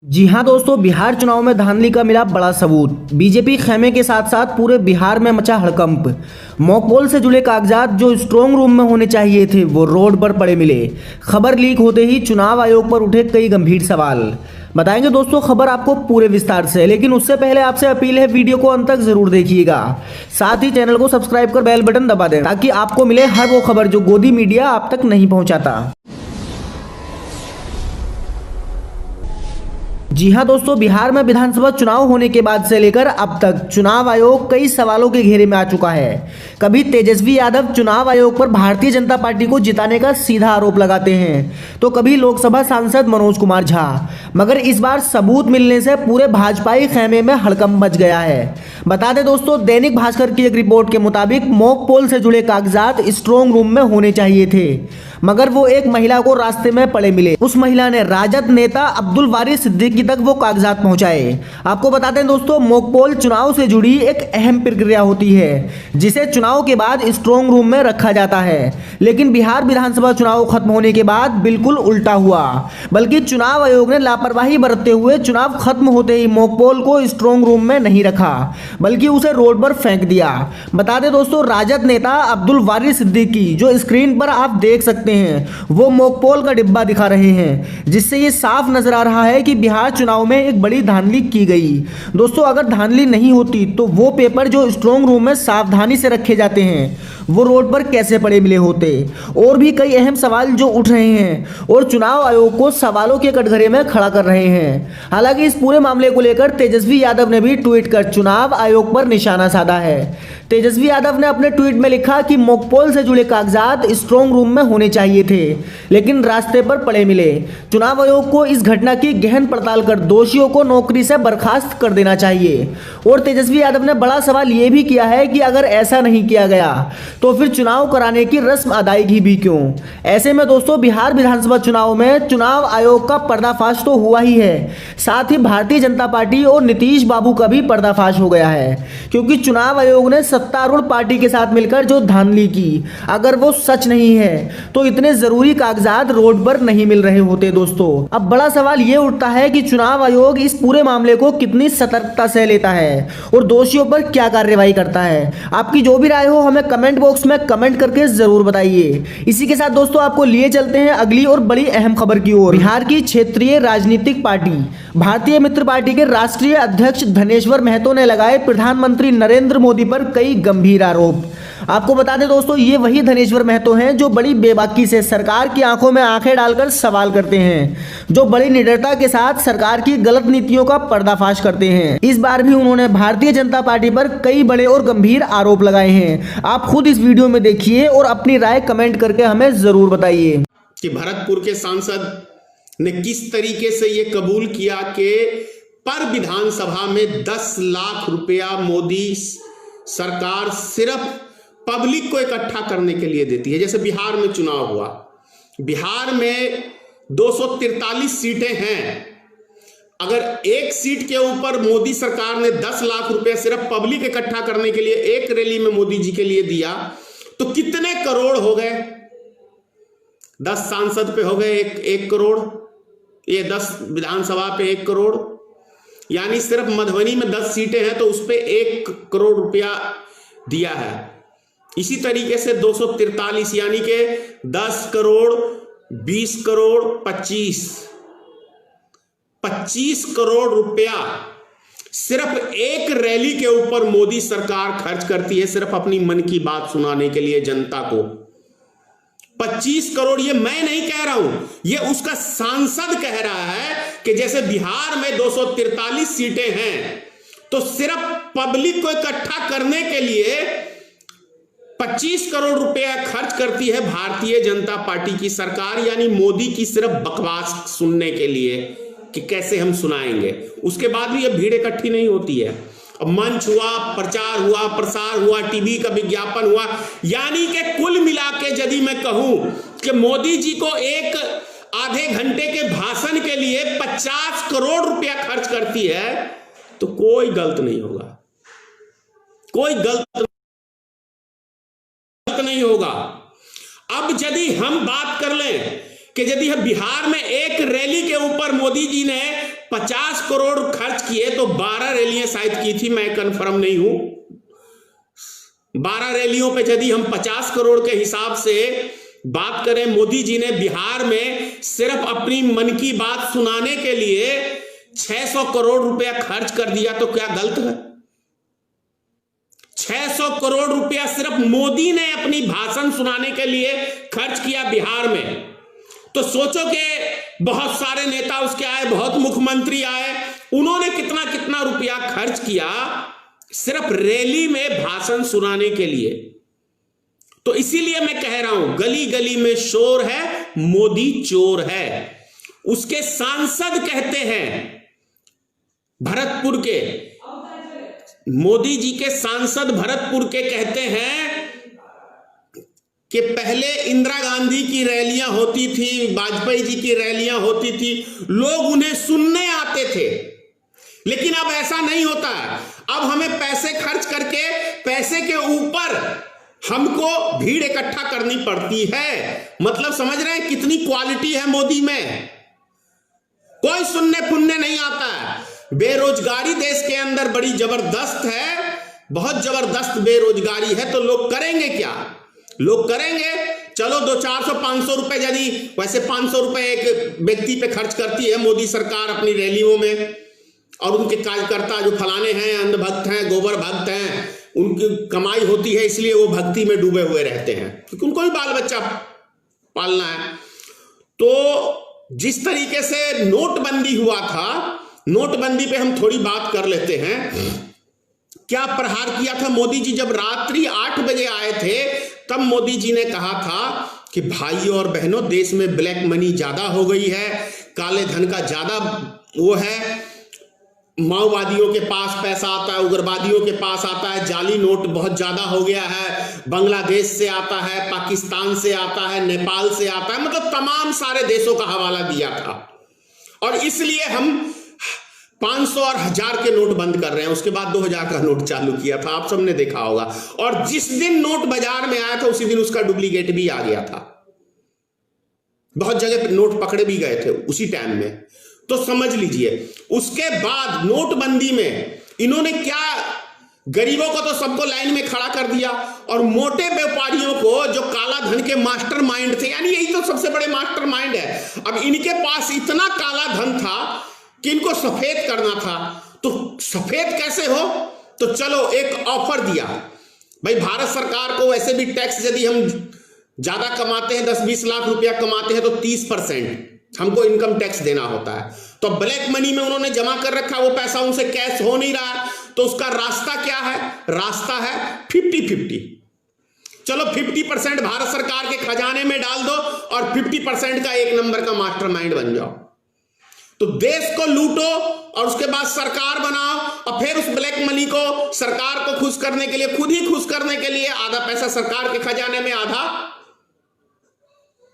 जी हां दोस्तों, बिहार चुनाव में धांधली का मिला बड़ा सबूत। बीजेपी खेमे के साथ साथ पूरे बिहार में मचा हड़कंप। मॉकपोल से जुड़े कागजात जो स्ट्रांग रूम में होने चाहिए थे वो रोड पर पड़े मिले। खबर लीक होते ही चुनाव आयोग पर उठे कई गंभीर सवाल। बताएंगे दोस्तों खबर आपको पूरे विस्तार से, लेकिन उससे पहले आपसे अपील है वीडियो को अंत तक जरूर देखिएगा। साथ ही चैनल को सब्सक्राइब कर बेल बटन दबा दें ताकि आपको मिले हर वो खबर जो गोदी मीडिया आप तक नहीं पहुंचाता। जी हां दोस्तों, बिहार में विधानसभा चुनाव होने के बाद से लेकर अब तक चुनाव आयोग कई सवालों के घेरे में आ चुका है। कभी तेजस्वी यादव चुनाव आयोग पर भारतीय जनता पार्टी को जिताने का सीधा आरोप लगाते हैं, तो कभी लोकसभा सांसद मनोज कुमार झा। मगर इस बार सबूत मिलने से पूरे भाजपाई खेमे में हड़कंप मच गया है। बता दें दोस्तों, दैनिक भास्कर की एक रिपोर्ट के मुताबिक मॉक पोल से जुड़े कागजात स्ट्रांग रूम में होने चाहिए थे, मगर वो एक महिला को रास्ते में पड़े मिले। उस महिला ने राजद नेता अब्दुल वारिस सिद्दीकी तक वो कागजात पहुंचाए। आपको बता दें दोस्तों, मॉक पोल चुनाव से जुड़ी एक अहम प्रक्रिया होती है जिसे चुनाव के बाद स्ट्रांग रूम में रखा जाता है। लेकिन बिहार विधानसभा चुनाव खत्म होने के बाद बिल्कुल उल्टा हुआ, बल्कि चुनाव आयोग ने लापरवाही बरतते हुए चुनाव खत्म होते ही मॉक पोल को स्ट्रांग रूम में नहीं रखा, बल्कि उसे रोड पर फेंक दिया। बता दें दोस्तों, राजद नेता अब्दुल वारिस सिद्दीकी जो स्क्रीन पर आप देख सकते हैं वो मॉक पोल का डिब्बा दिखा रहे हैं, जिससे ये साफ नजर आ रहा है कि बिहार चुनाव में एक बड़ी धांधली की गई। दोस्तों, अगर धांधली नहीं होती तो वो पेपर जो स्ट्रांग रूम में सावधानी से रखे जाते हैं वो रोड पर कैसे पड़े मिले होते। और भी कई अहम सवाल जो उठ रहे हैं और चुनाव आयोग को सवालों के कटघरे में खड़ा कर रहे हैं। हालांकि इस पूरे मामले को लेकर तेजस्वी यादव ने भी ट्वीट कर चुनाव आयोग पर निशाना साधा है। तेजस्वी यादव ने अपने ट्वीट में लिखा कि मॉकपोल से जुड़े कागजात स्ट्रांग रूम में होने चाहिए थे, लेकिन रास्ते पर पड़े मिले। चुनाव आयोग को इस घटना की गहन पड़ताल कर दोषियों को नौकरी से बर्खास्त कर देना चाहिए। और तेजस्वी यादव ने बड़ा सवाल यह भी किया है कि अगर ऐसा नहीं किया गया तो फिर चुनाव कराने की रस्म अदायगी भी क्यों। ऐसे में दोस्तों, बिहार विधानसभा चुनाव में चुनाव आयोग का पर्दाफाश तो हुआ ही है, साथ ही भारतीय जनता पार्टी और नीतीश बाबू का भी पर्दाफाश हो गया है, क्योंकि चुनाव आयोग ने सत्तारूढ़ पार्टी के साथ मिलकर जो धांधली की, अगर वो सच नहीं है तो इतने जरूरी कागजात रोड पर नहीं मिल रहे होते। दोस्तों, अब बड़ा सवाल ये उठता है कि चुनाव आयोग इस पूरे मामले को कितनी सतर्कता से लेता है और दोषियों पर क्या कार्रवाई करता है। आपकी जो भी राय हो हमें कमेंट बॉक्स में कमेंट करके जरूर बताइए। इसी के साथ दोस्तों, आपको लिए चलते हैं अगली और बड़ी अहम खबर की ओर। बिहार की क्षेत्रीय राजनीतिक पार्टी भारतीय मित्र पार्टी के राष्ट्रीय अध्यक्ष धनेश्वर महतो ने लगाए प्रधानमंत्री नरेंद्र मोदी पर कई गंभीर आरोप। आपको बता दें दोस्तों, ये वही धनेश्वर महतो हैं जो बड़ी बेबाकी से सरकार की आंखों में आंखें डालकर सवाल करते हैं, जो बड़ी निडरता के साथ सरकार की गलत नीतियों का पर्दाफाश करते हैं। इस बार भी उन्होंने भारतीय जनता पार्टी पर कई बड़े और गंभीर आरोप लगाए हैं। आप खुद इस वीडियो में देखिए और अपनी राय कमेंट करके हमें जरूर बताइए कि भरतपुर के सांसद ने किस तरीके से ये कबूल किया कि पर विधानसभा में 10 लाख रुपया मोदी सरकार सिर्फ पब्लिक को इकट्ठा करने के लिए देती है। जैसे बिहार में चुनाव हुआ, बिहार में 243 सीटें हैं, अगर एक सीट के ऊपर मोदी सरकार ने 10 लाख रुपया सिर्फ पब्लिक इकट्ठा करने के लिए एक रैली में मोदी जी के लिए दिया तो कितने करोड़ हो गए। 10 सांसद पे हो गए 1 करोड़, ये 10 विधानसभा पे 1 करोड़, यानी सिर्फ मधुबनी में 10 सीटें हैं तो उस पे 1 करोड़ रुपया दिया है। इसी तरीके से 243 यानी कि 10 करोड़ 20 करोड़ 25 करोड़ रुपया सिर्फ एक रैली के ऊपर मोदी सरकार खर्च करती है, सिर्फ अपनी मन की बात सुनाने के लिए जनता को। 25 करोड़, ये मैं नहीं कह रहा हूं, ये उसका सांसद कह रहा है कि जैसे बिहार में 243 सीटें हैं तो सिर्फ पब्लिक को इकट्ठा करने के लिए 25 करोड़ रुपया खर्च करती है भारतीय जनता पार्टी की सरकार, यानी मोदी की सिर्फ बकवास सुनने के लिए कि कैसे हम सुनाएंगे। उसके बाद भी ये भीड़ इकट्ठी नहीं होती है। मंच हुआ, प्रचार हुआ, प्रसार हुआ, टीवी का विज्ञापन हुआ, यानी कि कुल मिला के यदि मैं कहूं कि मोदी जी को एक आधे घंटे के भाषण के लिए 50 करोड़ रुपया खर्च करती है तो कोई गलत नहीं होगा, कोई गलत नहीं होगा। अब यदि हम बात कर लें कि यदि बिहार में एक रैली के ऊपर मोदी जी ने 50 करोड़ खर्च किए तो 12 रैलियां शायद की थी, मैं कंफर्म नहीं हूं। 12 रैलियों पे यदि हम 50 करोड़ के हिसाब से बात करें, मोदी जी ने बिहार में सिर्फ अपनी मन की बात सुनाने के लिए 600 करोड़ रुपया खर्च कर दिया, तो क्या गलत है? 600 करोड़ रुपया सिर्फ मोदी ने अपनी भाषण सुनाने के लिए खर्च किया बिहार में। तो सोचो कि बहुत सारे नेता उसके आए, बहुत मुख्यमंत्री आए, उन्होंने कितना कितना रुपया खर्च किया सिर्फ रैली में भाषण सुनाने के लिए। तो इसीलिए मैं कह रहा हूं, गली गली में शोर है, मोदी चोर है। उसके सांसद कहते हैं भरतपुर के, मोदी जी के सांसद भरतपुर के कहते हैं कि पहले इंदिरा गांधी की रैलियां होती थी, वाजपेयी जी की रैलियां होती थी, लोग उन्हें सुनने आते थे, लेकिन अब ऐसा नहीं होता है। अब हमें पैसे खर्च करके पैसे के ऊपर हमको भीड़ इकट्ठा करनी पड़ती है। मतलब समझ रहे हैं कितनी क्वालिटी है मोदी में? कोई सुनने फुनने नहीं आता है। बेरोजगारी देश के अंदर बड़ी जबरदस्त है, बहुत जबरदस्त बेरोजगारी है, तो लोग करेंगे क्या? लोग करेंगे, चलो 200-400 500 रुपए, यदि वैसे 500 रुपए एक व्यक्ति पे खर्च करती है मोदी सरकार अपनी रैलियों में, और उनके कार्यकर्ता जो फलाने हैं, अंधभक्त हैं, गोबर भक्त हैं, उनकी कमाई होती है, इसलिए वो भक्ति में डूबे हुए रहते हैं, क्योंकि उनको भी बाल बच्चा पालना है। तो जिस तरीके से नोटबंदी हुआ था, नोटबंदी पे हम थोड़ी बात कर लेते हैं। क्या प्रहार किया था मोदी जी? जब रात्रि 8 बजे आए थे तब मोदी जी ने कहा था कि भाइयों और बहनों, देश में ब्लैक मनी ज्यादा हो गई है, काले धन का ज्यादा वो है, माओवादियों के पास पैसा आता है, उग्रवादियों के पास आता है, जाली नोट बहुत ज्यादा हो गया है, बांग्लादेश से आता है, पाकिस्तान से आता है, नेपाल से आता है, मतलब तमाम सारे देशों का हवाला दिया था, और इसलिए हम 500 और 1000 के नोट बंद कर रहे हैं। उसके बाद 2000 का नोट चालू किया था, आप सबने देखा होगा, और जिस दिन नोट बाजार में आया था उसी दिन उसका डुप्लीकेट भी आ गया था। बहुत जगह नोट पकड़े भी गए थे उसी टाइम में। तो समझ लीजिए, उसके बाद नोटबंदी में इन्होंने क्या, गरीबों को तो सबको लाइन में खड़ा कर दिया, और मोटे व्यापारियों को जो काला धन के मास्टरमाइंड थे, यानी यही तो सबसे बड़े मास्टरमाइंड है, अब इनके पास इतना काला धन था कि इनको सफेद करना था। तो सफेद कैसे हो? तो चलो एक ऑफर दिया, भाई भारत सरकार को वैसे भी टैक्स यदि हम ज्यादा कमाते हैं, 10-20 लाख रुपया कमाते हैं, तो 30% हमको इनकम टैक्स देना होता है। तो ब्लैक मनी में उन्होंने जमा कर रखा, वो पैसा उनसे कैश हो नहीं रहा, तो उसका रास्ता क्या है? रास्ता है 50-50। चलो 50% भारत सरकार के खजाने में डाल दो और 50% का एक नंबर का मास्टरमाइंड बन जाओ। तो देश को लूटो और उसके बाद सरकार बनाओ, और फिर उस ब्लैक मनी को सरकार को खुश करने के लिए, खुद ही खुश करने के लिए, आधा पैसा सरकार के खजाने में, आधा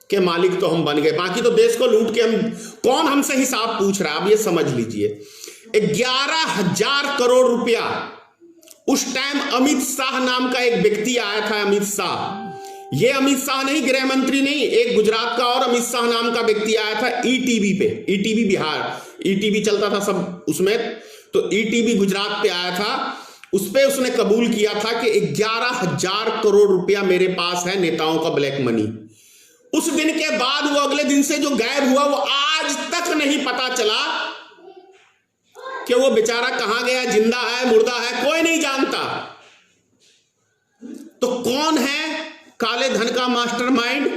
के मालिक तो हम बन गए, बाकी तो देश को लूट के हम, कौन हमसे हिसाब पूछ रहा है? अब ये समझ लीजिए, 11,000 करोड़ रुपया उस टाइम अमित शाह नाम का एक व्यक्ति आया था। अमित शाह, ये अमित शाह नहीं, गृह मंत्री नहीं, एक गुजरात का और अमित शाह नाम का व्यक्ति आया था ईटीवी पे, ईटीवी बिहार, ईटीवी चलता था सब उसमें, तो ईटीवी गुजरात पे आया था। उस पे उसने कबूल किया था कि 11,000 करोड़ रुपया मेरे पास है नेताओं का ब्लैक मनी। उस दिन के बाद वो अगले दिन से जो गायब हुआ, वो आज तक नहीं पता चला कि वो बेचारा कहां गया, जिंदा है, मुर्दा है, कोई नहीं जानता। तो कौन है काले धन का मास्टरमाइंड?